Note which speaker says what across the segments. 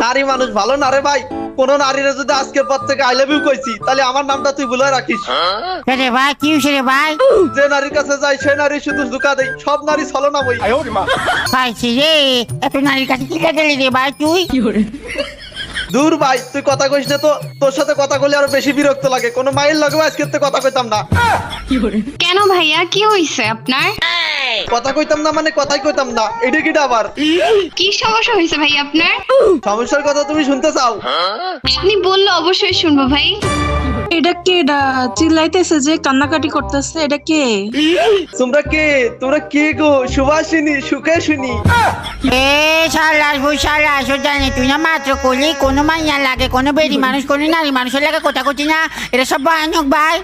Speaker 1: নারী মানুষ ভালো না রে ভাই। কোন নারীরা যদি আজকের পর থেকে আই লাভ ইউ কইছি, তাহলে আমার নামটা তুই ভুলে রাখিস।
Speaker 2: রে ভাই কি হয়েছে রে ভাই?
Speaker 1: যে নারীর কাছে যাই সে নারী শুধু ধোঁকা দেয়, সব নারী ছলনা বই।
Speaker 2: পাইছি রে, এত নারীর কাছে কি গেলি রে ভাই তুই?
Speaker 1: দূর ভাই, তুই কথা কইস না তো। তোর সাথে কথা কইলে আরো বেশি বিরক্ত লাগে। কোনো মাইল লাগবে আজকে তো কথা কইতাম না।
Speaker 3: কেন ভাইয়া, কি হইছে আপনার?
Speaker 1: কথা কইতাম না মানে কথাই কইতাম না, এটা কিটা আবার?
Speaker 3: কি সমস্যা হয়েছে ভাই আপনার?
Speaker 1: সমস্যার কথা তুমি শুনতে চাও?
Speaker 3: আপনি বললে অবশ্যই শুনবো ভাই।
Speaker 4: এটা কে? এটা চিল্লাইতেছে যে, কান্নাকাটি করতেছে, এটা কে?
Speaker 1: তোমরা কে? তোমরা কে গো? সুভাষিনী, সুখেশিনী?
Speaker 2: এ শালাস বুশালাস, ও জানি তুই না মাত্র করলি কোনো মাইয়া লাগে, কোনো বেরি মানুষ, কোনো নারী মানুষের লাগে কথা কচ্ছি না, এটা সব ভয়ানক ভাই।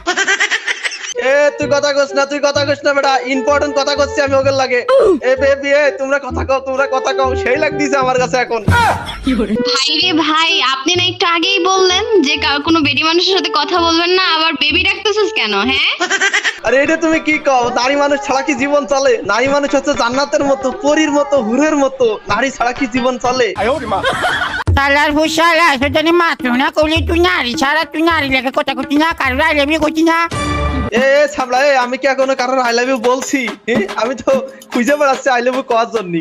Speaker 1: এ তুই কথা কইস না, তুই কথা কইস না বেটা। ইম্পর্টেন্ট কথা কইছি আমি ওদের লাগে। এ বেবি, এ তোমরা কথা কও, তোমরা কথা কও। সেই লাগদিছে আমার কাছে এখন।
Speaker 3: ভাই রে ভাই, আপনি না একটু আগেই বললেন যে কোনো বেডি মানুষের সাথে কথা বলবেন না, আবার বেবি ডাকতেছিস কেন? হ্যাঁ
Speaker 1: আরে এটা তুমি কি কও? নারী মানুষ ছাড়া কি জীবন চলে? নারী মানুষ হচ্ছে জান্নাতের মতো, পরীর মতো, হুরের মতো। নারী ছাড়া কি জীবন চলে?
Speaker 2: শালাস বুশালাস, ও জানি মাত্র না করলি তুই নারী ছাড়া, তুই নারী লাগে কথা কচ্ছি না, কারো আইলেমি করছি না।
Speaker 1: এ সামলা, এ আমি কি এখনো কারোর আই লাভ ইউ বলছি? আমি তো খুঁজে বেড়াচ্ছি আই লাভ ইউ কওয়ার জন্য।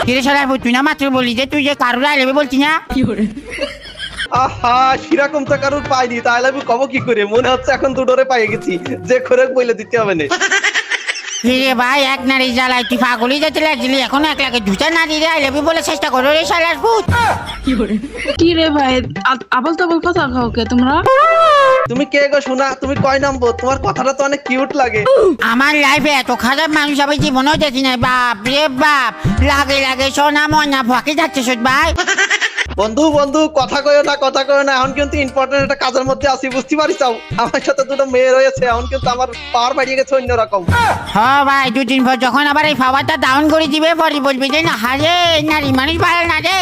Speaker 2: কিরে শালাস, তুই না মাত্র বললি যে তুই যে কারো আইলেমি বলছি না।
Speaker 1: আহা, সেরকম তো কারোর পাইনি, তা আই লাভ ইউ কব কি করে? মনে হচ্ছে এখন দুটোরে পাইয়ে গেছি, যে করে বলে দিতে হবে না।
Speaker 2: রে ভাই, এক নারী জ্বালাই তুই পাগলই যেতে লাগছিলি, এখন এক লাগে দুটা নারী রে আইলেমি বলে চেষ্টা করো রে শালাস ভূত।
Speaker 4: কি রে ভাই, আবল তাবল কথা কাউকে তোমরা?
Speaker 1: তুমি কে গো শোনা? তুমি কয় নম্বর? তোমার কথাটা তো অনেক কিউট লাগে।
Speaker 2: আমার লাইফে এত খারাপ মানুষ আমি জীবনেও দেখি নাই, বাপ রে বাপ। লাগে লাগে সোনা ময়না ফাঁকি যাচ্ছে সত ভাই।
Speaker 1: বন্ধু বন্ধু, কথা কয়ো না, কথা কয়ো না। এখন কিন্তু ইম্পর্টেন্ট একটা কাজের মধ্যে আছি, বুঝতে পারিস? আমার সাথে দুটো মেয়ে রয়েছে, এখন কিন্তু আমার পাওয়ার বাড়িয়ে গেছে অন্যরকম।
Speaker 2: হ্যাঁ ভাই, দুদিন পর যখন আবার এই পাওয়ারটা ডাউন করে দিবে, পরে বলবি যে না হারে নারী মানুষ ভালো না রে।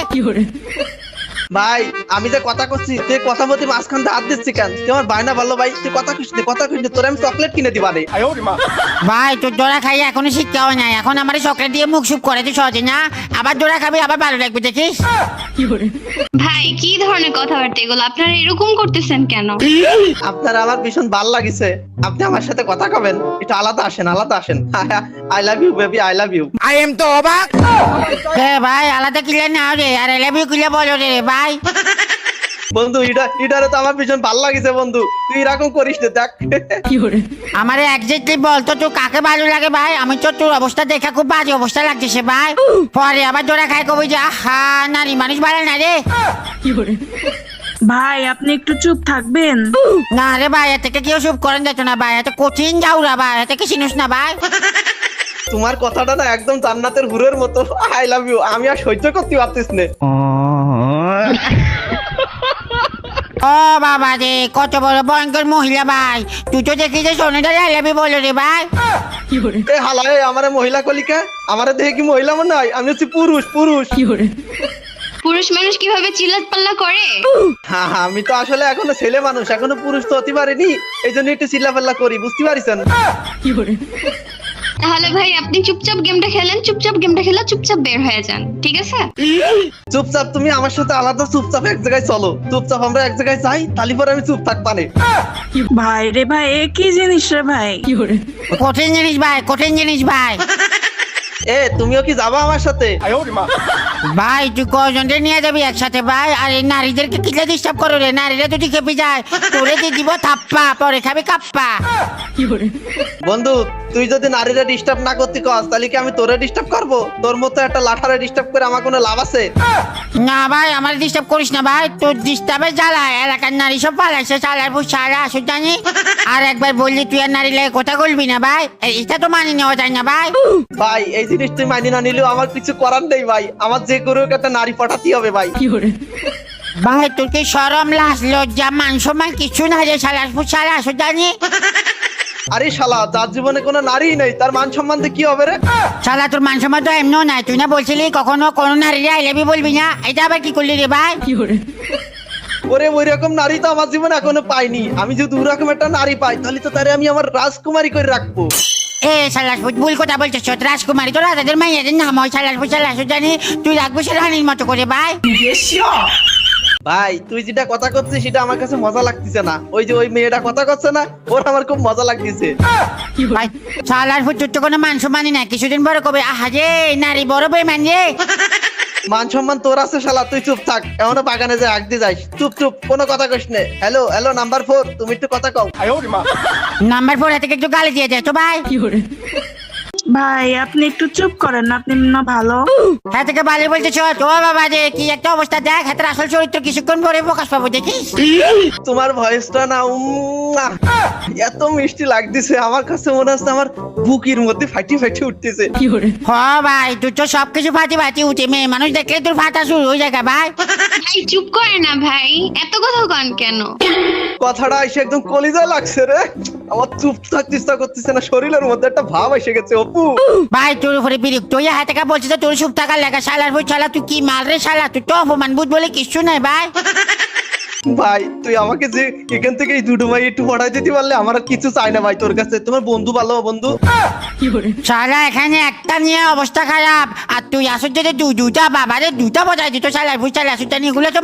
Speaker 1: ভাই আমি যে কথা করছি, তুই কথা বলতে মাঝখান দিয়ে হাত দিচ্ছি কেন? তুই আমার বায়না ভালো ভাই, তুই কথা কইস না, কথা কইস না। তোর আমি চকলেট কিনে দিবা রে।
Speaker 2: ভাই তোর জোড়া খাই এখনো শিক্ষাও নাই, এখন আমার চকলেট দিয়ে মুখ সুপ করে তুই সহজে না, আবার জোড়া খাবি আবার ভালো লাগবে দেখিস।
Speaker 3: ভাই, কি ধরনের কথাবার্তা এগুলো? আপনারা এরকম করতেছেন কেন?
Speaker 1: আপনার আমার ভীষণ ভালো লাগিছে, আপনি আমার সাথে কথা কবেন? একটু আলাদা আসেন, আলাদা আসেন। I love you baby, I love you.
Speaker 2: I am তো অবাক। হ্যাঁ ভাই, আলাদা কিলে না রে, আর আই লাভ ইউ কিলে বলো রে ভাই।
Speaker 1: বন্ধু এটারে তো আমার ভীষণ ভালো লাগিছে বন্ধু, তুই এরকম করিস না, দেখ।
Speaker 2: আমারে একজাক্টলি বল তো তোর কাকে ভালো লাগে ভাই? আমি তো তোর অবস্থা দেখে খুব বাজে অবস্থা লাগছে ভাই, পরে আবার জোড়া খাই কবি যে আহা নারী মানুষ ভালো না রে।
Speaker 4: ভাই আপনি একটু চুপ থাকবেন?
Speaker 2: না রে ভাই, এতে কেউ চুপ করেন যেত না ভাই, এত কঠিন যাওরা ভাই, এতে কি চিনিস না ভাই?
Speaker 1: তোমার কথাটা না একদম জান্নাতের হুরের মতো। আই লাভ ইউ, আমি আর সহ্য করতে পারতিস না।
Speaker 2: ও বাবা রে, কত বড় ভয়ঙ্কর মহিলা ভাই, তুই তো দেখি যে সোনাটা লাইলাবি বলো রে ভাই।
Speaker 1: এ হালা, এ আমারে মহিলা কলিকা, আমারে দেখে কি মহিলা মনে হয়? আমি হচ্ছি পুরুষ, পুরুষ।
Speaker 3: পুরুষ মানুষ কিভাবে চিল্লাত পাল্লা করে?
Speaker 1: হ্যাঁ, আমি তো আসলে এখনো ছেলে মানুষ, এখনো পুরুষ তো হতে পারিনি, এই জন্য একটু চিল্লাপাল্লা করি, বুঝতে পারিছেন?
Speaker 3: তাহলে ভাই আপনি চুপচাপ গেমটা খেলেন, চুপচাপ গেমটা খেলে চুপচাপ বের হয়ে যান, ঠিক আছে?
Speaker 1: চুপচাপ তুমি আমার সাথে আলাদা, চুপচাপ এক জায়গায় চলো, চুপচাপ আমরা এক জায়গায় যাই, তালি পরে আমি চুপ থাক পানে।
Speaker 4: ভাই রে ভাই, এ কি জিনিস রে ভাই?
Speaker 2: কঠিন জিনিস ভাই, কঠিন জিনিস ভাই।
Speaker 1: এ তুমিও কি যাবা আমার সাথে?
Speaker 2: ভাই তুই কজনকে নিয়ে যাবি একসাথে ভাই? আর এই নারীদেরকে কিলে ডিস্টার্ব করো রে, নারীরা যদি খেপে যায় তোরে দিয়ে দিব থাপ্পা, পরে খাবি কাপ্পা।
Speaker 1: বন্ধু তুই যদি নারীরা ডিস্টার্ব না করতে কস, তাহলে কি আমি তোরে ডিস্টার্ব করবো? তোর মতো একটা লাঠারে ডিস্টার্ব করে আমার কোনো লাভ আছে?
Speaker 2: না ভাই, আমার ডিস্টার্ব করিস না ভাই, তোর ডিস্টার্বে জ্বালায় এলাকার নারী সব পালাইছে, চালার বুঝ সারা আসুক জানি। আর একবার বললি তুই আর নারী লাগে কথা বলবি না ভাই, এটা তো মানি নেওয়া যায় না ভাই।
Speaker 1: ভাই এই জিনিস তুই মানি না নিলেও আমার কিছু করার নেই ভাই, আমার যে করে হোক একটা নারী পাঠাতেই হবে ভাই।
Speaker 2: ভাই তোর কি শরম লাজ লজ্জা মান সম্মান কিছু না রে, সালাস বুঝ সারা আসুক জানি।
Speaker 1: আরে শালা, যার জীবনে কোনো নারী নেই তার মান সম্মান দিয়ে কি হবে রে?
Speaker 2: শালা তোর মান সম্মান তো এমনও নাই, তুই না বলছিলি কখনো কোনো নারী আই লাভ ইউ বলবি না, এটা আবার কি করলি রে ভাই?
Speaker 1: ওরে ওই রকম নারী তো আমার জীবনে এখনো পাইনি, আমি যদি ওরকম একটা নারী পাই তাহলে তো তারে আমি আমার রাজকুমারী করে রাখবো।
Speaker 2: এ শালার ফুট ভুল কথা বলছিস রাজকুমারী তো রাজাদের মাইয়াদের নাম হয় শালার ফুট শালার জানি তুই রাখবো সে রানীর মতো করে ভাই
Speaker 1: ভাই তুই যেটা কথা করছিস সেটা আমার কাছে মজা লাগতেছে না, ওই যে ওই মেয়েটা কথা করছে না, ওর আমার খুব মজা লাগতেছে।
Speaker 2: ভাই শালার ফুট তোর তো কোনো মান সম্মানই না, কিছুদিন পরে কবে আহা রে নারী বড় বেমান রে।
Speaker 1: মান সম্মান তোর আছে শালা, তুই চুপ থাক, এমন বাগানে যে আগ দিয়ে যাস, চুপ চুপ কোনো কথা কইস নে। হ্যালো হ্যালো নাম্বার 4, তুমি একটু কথা কও।
Speaker 2: নাম্বার 4 থেকে একটু গালি দিয়ে দে তো ভাই।
Speaker 4: ভাই আপনি একটু চুপ করেন না, আপনি না ভালো।
Speaker 2: হ্যাঁ থেকে বালি বলতেছ তো বাবা রে কি একটা অবস্থা দেখ, হাতের আসল চরিত্র কিছুক্ষণ পরে প্রকাশ পাবো দেখিস।
Speaker 1: তোমার ভয়েসটা না এত মিষ্টি লাগতেছে, আমার কাছে মনে হচ্ছে আমার বুকের মধ্যে ফাটি ফাটি উঠতেছে।
Speaker 2: হ ভাই তুই তো সবকিছু ফাটি ফাটি উঠে, মেয়ে মানুষ দেখলে তোর ফাটা শুরু হয়ে যায় ভাই।
Speaker 3: ভাই চুপ করে না ভাই, এত কথা কন কেন?
Speaker 1: কথাটা এসে একদম কলিজায় লাগছে রে, আমার চুপ থাকতে ইচ্ছা করতেছে না, শরীরের মধ্যে একটা ভাব এসে গেছে অপু।
Speaker 2: ভাই তোর উপরে বিরক্ত হয়ে হাতে কা বলছিস তোর চুপ থাকার লেখা শালার বই শালা তুই কি মাল রে শালা, তুই তো অপমান বুঝ বলে কিছু নাই ভাই।
Speaker 1: ভাই তুই আমাকে যে এখান থেকে এই দুটো ভাই একটু পড়াই দিতে পারলে আমার আর কিছু চাই না ভাই তোর কাছে, তোমার বন্ধু ভালো বন্ধু।
Speaker 2: শালা এখানে একটা নিয়ে অবস্থা খারাপ, আর তুই আসর যদি দুটা বাবারে দুটা বজায় দিত শালার বই শালা আসুন এগুলো তো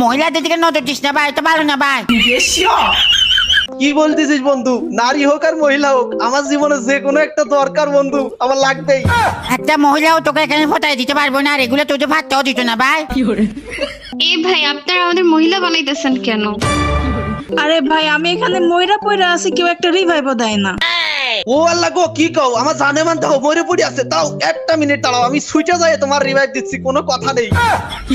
Speaker 2: মহিলাদের দিকে নজর দিস না ভাই, তো ভালো না ভাই।
Speaker 1: কি বলতেছিস বন্ধু, নারী হোক আর মহিলা হোক আমার জীবনে যে কোনো একটা দরকার বন্ধু, আমার লাগবেই।
Speaker 2: একটা মহিলাও তোকে এখানে ফটাই দিতে পারবো না, আর এগুলো তোদের ভাতটাও দিত না ভাই।
Speaker 3: এ ভাই আপনারা আমাদের মহিলা বানাইতেছেন কেন?
Speaker 4: আরে ভাই আমি এখানে ময়রা পয়রা আছি, কেউ একটা রিভাইভও দেয় না।
Speaker 1: ও আল্লাহ গো, কি কও, আমার জানে মান দাও মরে পড়ে আছে, তাও একটা মিনিট দাঁড়াও, আমি সুইচে যাই তোমার রিভাইভ দিচ্ছি, কোনো কথা নেই।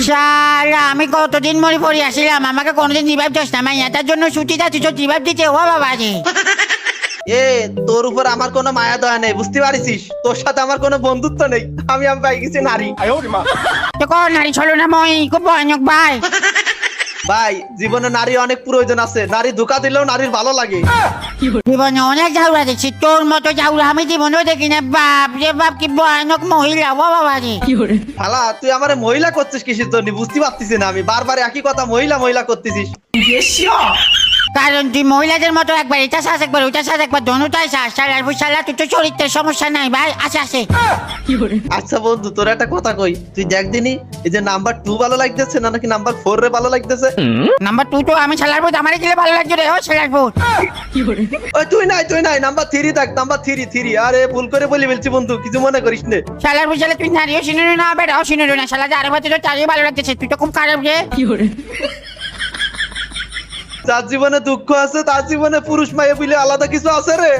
Speaker 2: শালা আমি কতদিন মরে পড়ে আসছিলাম, আমাকে কোনোদিন রিভাইভ দিস না, মাই এটার জন্য ছুটি যাচ্ছি তো রিভাইভ দিতে ও বাবা রে।
Speaker 1: এ তোর উপর আমার কোনো মায়া দয়া নেই, বুঝতে পারিস, তোর সাথে আমার কোনো বন্ধুত্ব নেই, আমি পাই গেছি নারী।
Speaker 2: তো কোন নারী ছলো না মই খুব ভয়ানক ভাই।
Speaker 1: ভাই জীবনে নারী অনেক প্রয়োজন আছে, নারী ধোকা দিলেও নারীর ভালো লাগে।
Speaker 2: জীবনে অনেক ঝাউরা দেখছি, তোর মতো ঝাউরা আমি জীবনেও দেখি না, বাপ রে বাপ কি ভয়ানক মহিলা ও বাবা রে।
Speaker 1: শালা তুই আমারে মহিলা করছিস কিসের জন্য বুঝতে পারতেছি না, আমি বারবার একই কথা মহিলা মহিলা করতেছিস।
Speaker 2: কারণ তুই মহিলাদের মতো একবার এটা শ্বাস একবার ওইটা শ্বাস একবার দনুটাই শ্বাস, শালার বুঝালা তুই তো চরিত্রের সমস্যা নাই ভাই, আছে আছে।
Speaker 1: আচ্ছা বন্ধু তোর একটা কথা কই, তুই দেখ দিনি এই যে নাম্বার 2 ভালো লাগতেছে না নাকি নাম্বার 4 রে ভালো লাগতেছে?
Speaker 2: নাম্বার 2 তো আমি শালার বুঝ আমারে গেলে ভালো লাগছে রে ও শালার বুঝ।
Speaker 1: ওই তুই নাই নাম্বার 3 দেখ, নাম্বার 3। আরে ভুল করে বলি বলছি বন্ধু, কিছু মনে করিস না।
Speaker 2: শালার বুঝালে তুই নারীও শুনুন না বেটাও শুনুন না, শালা যার বাতে তো তারই ভালো লাগতেছে, তুই তো খুব খারাপ রে।
Speaker 1: যার জীবনে দুঃখ আছে তার জীবনে পুরুষ মায়ে বলে আলাদা কিছু আছে রে।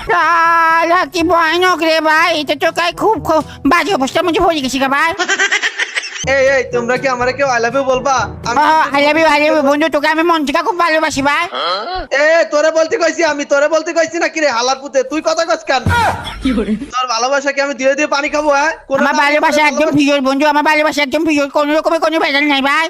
Speaker 2: শালা কি ভয়ানক রে ভাই, এটা তো কাই খুব বাজে অবস্থার মধ্যে পড়ে গেছি গা ভাই।
Speaker 1: এই তোমরা কি আমারে কেউ আই লাভ ইউ বলবা?
Speaker 2: আই লাভ ইউ বন্ধু, তোকে আমি মন থেকে খুব ভালোবাসি ভাই।
Speaker 1: তোরে বলতে কইছি না কি রে হালার পুতে, তুই কথা কস কেন? তোর ভালোবাসা কি আমি দিয়ে দিয়ে পানি খাবো? হ্যাঁ
Speaker 2: আমার ভালোবাসা একদম পিওর বন্ধু, আমার ভালোবাসা একদম পিওর, কোনো রকমের কোনো ভেজাল নাই ভাই।